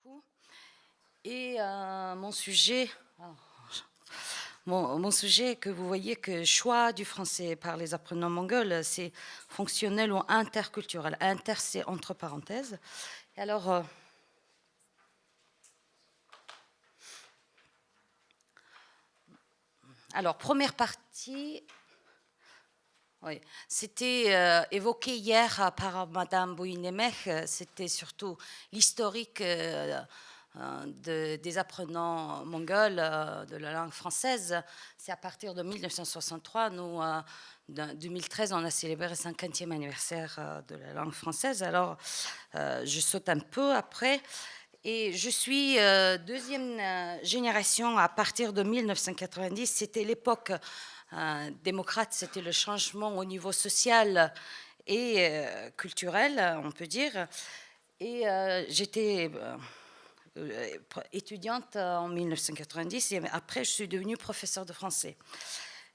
beaucoup. Et mon sujet, mon sujet que vous voyez que choix du français par les apprenants mongols, c'est fonctionnel ou interculturel. Inter, c'est entre parenthèses. Et alors première partie. Oui, c'était évoqué hier par Madame Bouinemech, c'était surtout l'historique des apprenants mongols de la langue française. C'est à partir de 1963, nous, en 2013, on a célébré le 50e anniversaire de la langue française. Alors, je saute un peu après. Et je suis deuxième génération à partir de 1990. C'était l'époque démocrate, c'était le changement au niveau social et culturel, on peut dire. Et j'étais étudiante en 1990 et après je suis devenue professeure de français.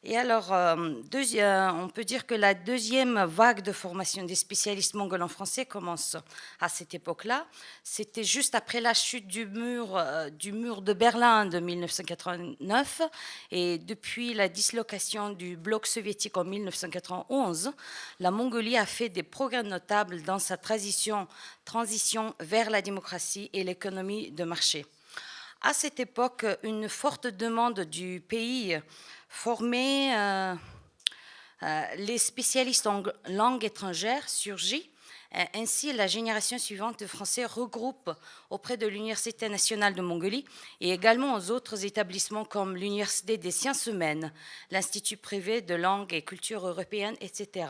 Et alors, on peut dire que la deuxième vague de formation des spécialistes mongols en français commence à cette époque-là. C'était juste après la chute du mur de Berlin de 1989 et depuis la dislocation du bloc soviétique en 1991, la Mongolie a fait des progrès notables dans sa transition vers la démocratie et l'économie de marché. À cette époque, une forte demande du pays formait les spécialistes en langue étrangère surgit. Ainsi, la génération suivante de Français regroupe auprès de l'Université nationale de Mongolie et également aux autres établissements comme l'Université des sciences humaines, l'Institut privé de langue et culture européenne, etc.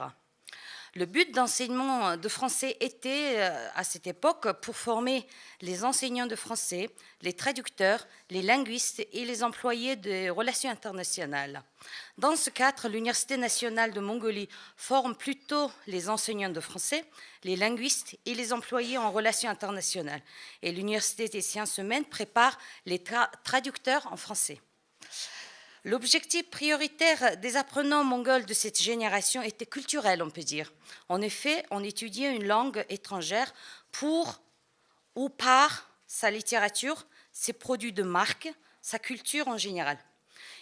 Le but d'enseignement de français était, à cette époque, pour former les enseignants de français, les traducteurs, les linguistes et les employés des relations internationales. Dans ce cadre, l'Université nationale de Mongolie forme plutôt les enseignants de français, les linguistes et les employés en relations internationales. Et l'Université des sciences humaines prépare les traducteurs en français. L'objectif prioritaire des apprenants mongols de cette génération était culturel, on peut dire. En effet, on étudiait une langue étrangère pour ou par sa littérature, ses produits de marque, sa culture en général.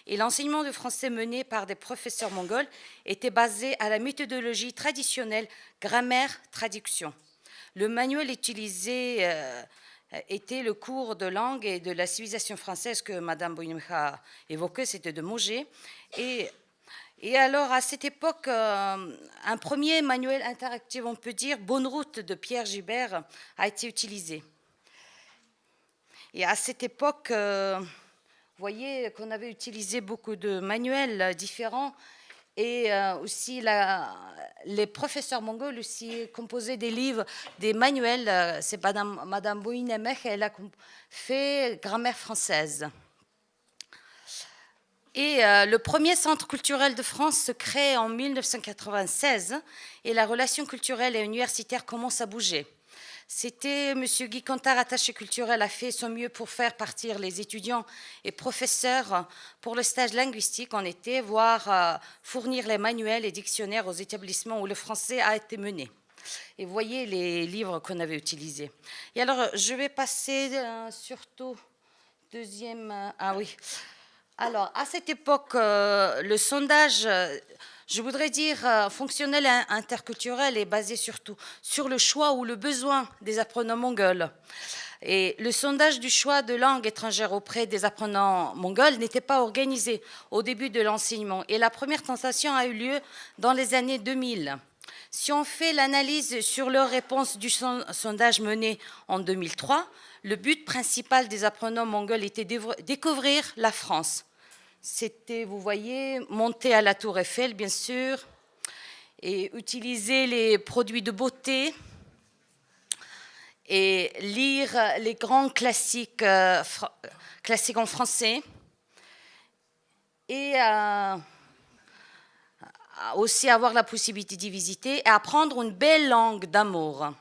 Et l'enseignement de français mené par des professeurs mongols était basé à la méthodologie traditionnelle grammaire-traduction. Le manuel utilisé était le cours de langue et de la civilisation française que Mme Bouinemech a évoqué, c'était de Mauger. Et alors, à cette époque, un premier manuel interactif, on peut dire, Bonne route de Pierre Gibert, a été utilisé. Et à cette époque, vous voyez qu'on avait utilisé beaucoup de manuels différents et aussi les professeurs mongols aussi composaient des livres, des manuels. C'est Madame Bouinemech, elle a fait grammaire française. Et le premier centre culturel de France se crée en 1996 et la relation culturelle et universitaire commence à bouger. C'était M. Guy Cantard, attaché culturel, a fait son mieux pour faire partir les étudiants et professeurs pour le stage linguistique en été, voire fournir les manuels et dictionnaires aux établissements où le français a été mené. Et vous voyez les livres qu'on avait utilisés. Et alors, je vais passer surtout deuxième... ah oui. Alors, à cette époque, le sondage... je voudrais dire fonctionnel et interculturel est basé surtout sur le choix ou le besoin des apprenants mongols. Et le sondage du choix de langue étrangère auprès des apprenants mongols n'était pas organisé au début de l'enseignement. Et la première tentation a eu lieu dans les années 2000. Si on fait l'analyse sur leur réponse du sondage mené en 2003, le but principal des apprenants mongols était de découvrir la France. C'était, vous voyez, monter à la Tour Eiffel, bien sûr, et utiliser les produits de beauté et lire les grands classiques, classiques en français et aussi avoir la possibilité d'y visiter et apprendre une belle langue d'amour.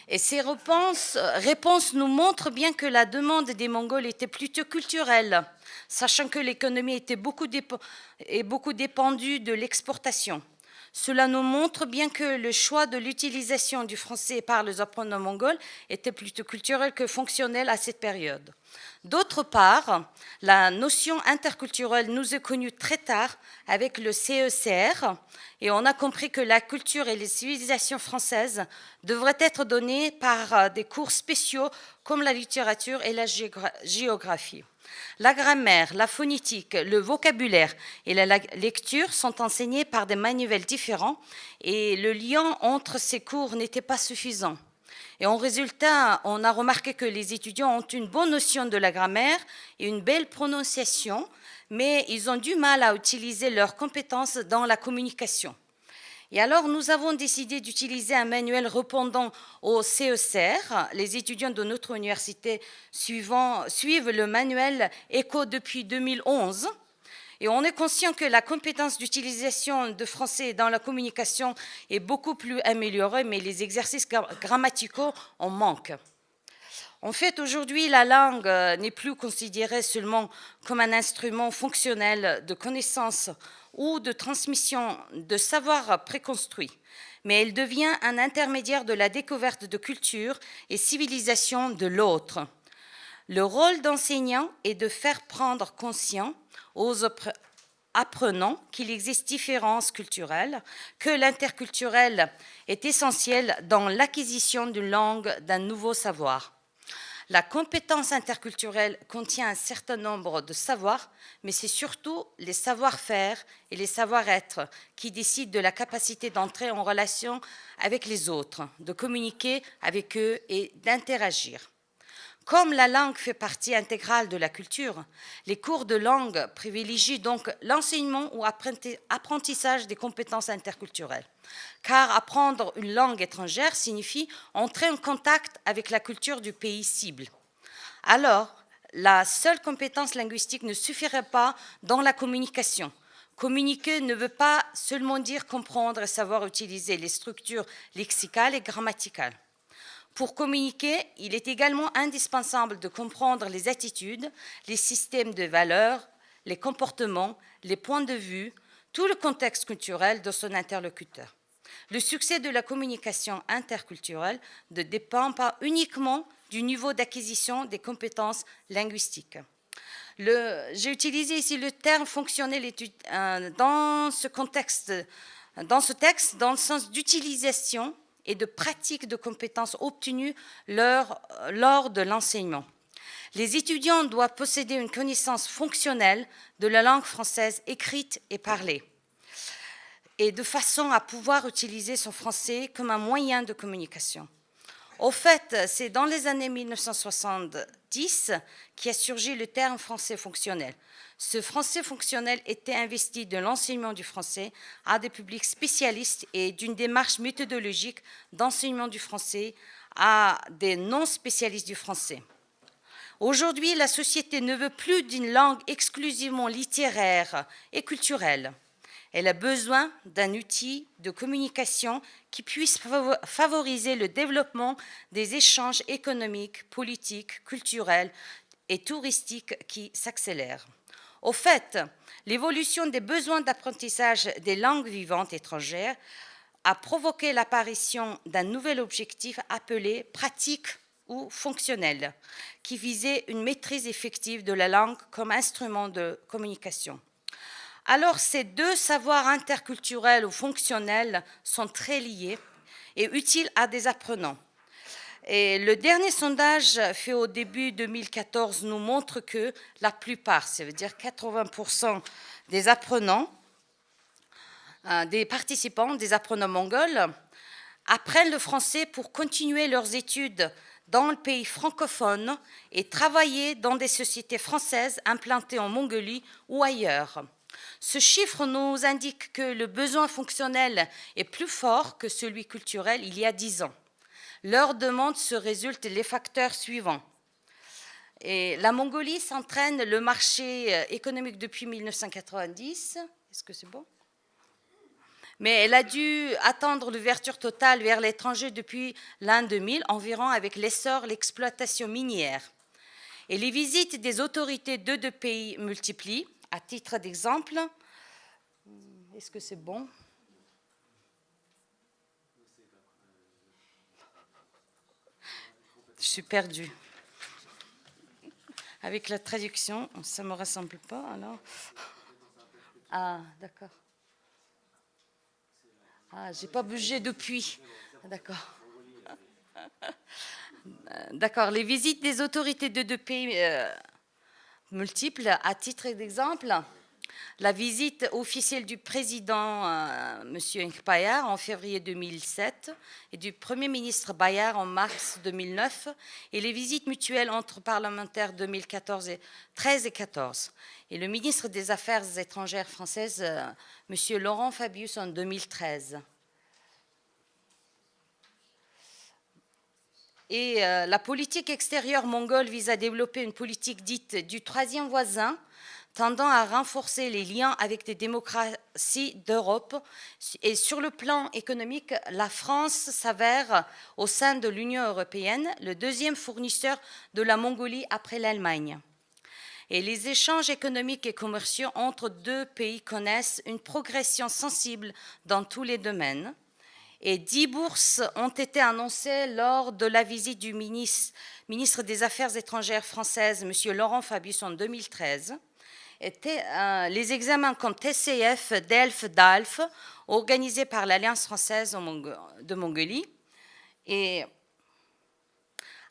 Et ces réponses nous montrent bien que la demande des Mongols était plutôt culturelle, sachant que l'économie était beaucoup dépendue de l'exportation. Cela nous montre bien que le choix de l'utilisation du français par les apprenants mongols était plutôt culturel que fonctionnel à cette période. D'autre part, la notion interculturelle nous est connue très tard avec le CECR et on a compris que la culture et les civilisations françaises devraient être données par des cours spéciaux comme la littérature et la géographie. La grammaire, la phonétique, le vocabulaire et la lecture sont enseignés par des manuels différents et le lien entre ces cours n'était pas suffisant. Et en résultat, on a remarqué que les étudiants ont une bonne notion de la grammaire et une belle prononciation, mais ils ont du mal à utiliser leurs compétences dans la communication. Et alors, nous avons décidé d'utiliser un manuel répondant au CECR. Les étudiants de notre université suivent le manuel ECO depuis 2011. Et on est conscient que la compétence d'utilisation de français dans la communication est beaucoup plus améliorée, mais les exercices grammaticaux en manquent. En fait, aujourd'hui, la langue n'est plus considérée seulement comme un instrument fonctionnel de connaissance ou de transmission de savoir préconstruit, mais elle devient un intermédiaire de la découverte de culture et civilisation de l'autre. Le rôle d'enseignant est de faire prendre conscience aux apprenants qu'il existe différences culturelles, que l'interculturel est essentiel dans l'acquisition d'une langue, d'un nouveau savoir. La compétence interculturelle contient un certain nombre de savoirs, mais c'est surtout les savoir-faire et les savoir-être qui décident de la capacité d'entrer en relation avec les autres, de communiquer avec eux et d'interagir. Comme la langue fait partie intégrale de la culture, les cours de langue privilégient donc l'enseignement ou apprentissage des compétences interculturelles. Car apprendre une langue étrangère signifie entrer en contact avec la culture du pays cible. Alors, la seule compétence linguistique ne suffirait pas dans la communication. Communiquer ne veut pas seulement dire comprendre et savoir utiliser les structures lexicales et grammaticales. Pour communiquer, il est également indispensable de comprendre les attitudes, les systèmes de valeurs, les comportements, les points de vue, tout le contexte culturel de son interlocuteur. Le succès de la communication interculturelle ne dépend pas uniquement du niveau d'acquisition des compétences linguistiques. J'ai utilisé ici le terme fonctionnel dans ce texte, dans le sens d'utilisation et de pratique de compétences obtenues lors de l'enseignement. Les étudiants doivent posséder une connaissance fonctionnelle de la langue française écrite et parlée, et de façon à pouvoir utiliser son français comme un moyen de communication. Au fait, c'est dans les années 1970 qu'a surgi le terme français fonctionnel. Ce français fonctionnel était investi de l'enseignement du français à des publics spécialistes et d'une démarche méthodologique d'enseignement du français à des non-spécialistes du français. Aujourd'hui, la société ne veut plus d'une langue exclusivement littéraire et culturelle. Elle a besoin d'un outil de communication qui puisse favoriser le développement des échanges économiques, politiques, culturels et touristiques qui s'accélèrent. Au fait, l'évolution des besoins d'apprentissage des langues vivantes étrangères a provoqué l'apparition d'un nouvel objectif appelé pratique ou fonctionnel, qui visait une maîtrise effective de la langue comme instrument de communication. Alors, ces deux savoirs interculturels ou fonctionnels sont très liés et utiles à des apprenants. Et le dernier sondage fait au début 2014 nous montre que la plupart, ça veut dire 80% des apprenants, des participants, des apprenants mongols, apprennent le français pour continuer leurs études dans le pays francophone et travailler dans des sociétés françaises implantées en Mongolie ou ailleurs. Ce chiffre nous indique que le besoin fonctionnel est plus fort que celui culturel il y a 10 ans. Leur demande se résulte les facteurs suivants. Et la Mongolie s'entraîne le marché économique depuis 1990. Est-ce que c'est bon? Mais elle a dû attendre l'ouverture totale vers l'étranger depuis l'an 2000 environ avec l'essor, l'exploitation minière. Et les visites des autorités de deux pays multiplient. À titre d'exemple, est-ce que c'est bon? Je suis perdue. Avec la traduction, ça ne me rassemble pas, alors. Ah, d'accord. Ah, j'ai pas bougé depuis. D'accord. D'accord. Les visites des autorités de deux pays multiples, à titre d'exemple, la visite officielle du président M. Bayard en février 2007 et du Premier ministre Bayard en mars 2009 et les visites mutuelles entre parlementaires 2013 et 2014 et le ministre des Affaires étrangères françaises M. Laurent Fabius en 2013. Et la politique extérieure mongole vise à développer une politique dite du troisième voisin, tendant à renforcer les liens avec des démocraties d'Europe. Et sur le plan économique, la France s'avère, au sein de l'Union européenne, le deuxième fournisseur de la Mongolie après l'Allemagne. Et les échanges économiques et commerciaux entre deux pays connaissent une progression sensible dans tous les domaines. Et 10 bourses ont été annoncées lors de la visite du ministre des Affaires étrangères françaises, M. Laurent Fabius, en 2013. Les examens comme TCF, DELF, DALF, organisés par l'Alliance française de Mongolie, et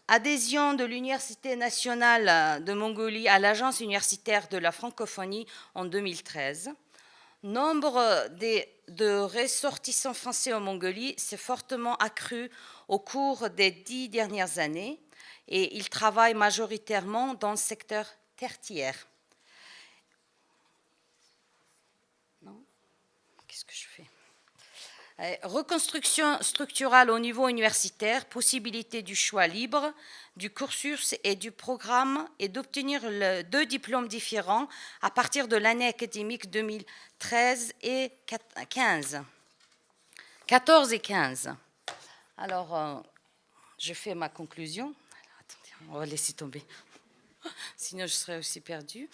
adhésion de l'Université nationale de Mongolie à l'Agence universitaire de la francophonie en 2013. Nombre de ressortissants français en Mongolie s'est fortement accru au cours des 10 dernières années et ils travaillent majoritairement dans le secteur tertiaire. Qu'est-ce que je fais ? Reconstruction structurale au niveau universitaire, possibilité du choix libre, du cursus et du programme et d'obtenir deux diplômes différents à partir de l'année académique 2013 et 14 et 15. Alors, je fais ma conclusion. Attendez, on va laisser tomber. Sinon, je serais aussi perdue.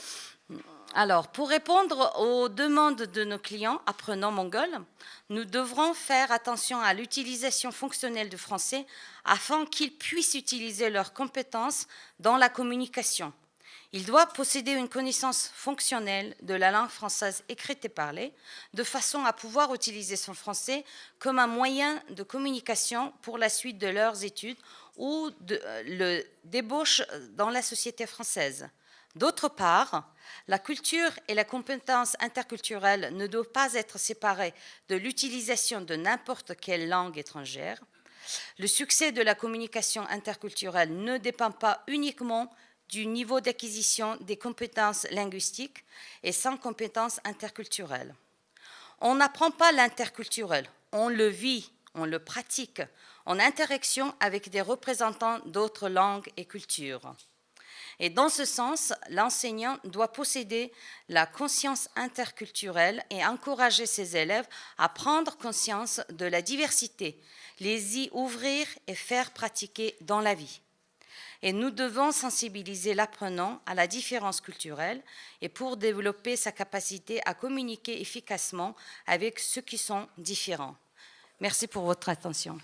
Alors, pour répondre aux demandes de nos clients apprenants mongols, nous devrons faire attention à l'utilisation fonctionnelle du français afin qu'ils puissent utiliser leurs compétences dans la communication. Il doit posséder une connaissance fonctionnelle de la langue française écrite et parlée, de façon à pouvoir utiliser son français comme un moyen de communication pour la suite de leurs études ou le débauche dans la société française. D'autre part, la culture et la compétence interculturelle ne doivent pas être séparées de l'utilisation de n'importe quelle langue étrangère. Le succès de la communication interculturelle ne dépend pas uniquement du niveau d'acquisition des compétences linguistiques et sans compétences interculturelles. On n'apprend pas l'interculturel, on le vit, on le pratique en interaction avec des représentants d'autres langues et cultures. Et dans ce sens, l'enseignant doit posséder la conscience interculturelle et encourager ses élèves à prendre conscience de la diversité, les y ouvrir et faire pratiquer dans la vie. Et nous devons sensibiliser l'apprenant à la différence culturelle et pour développer sa capacité à communiquer efficacement avec ceux qui sont différents. Merci pour votre attention.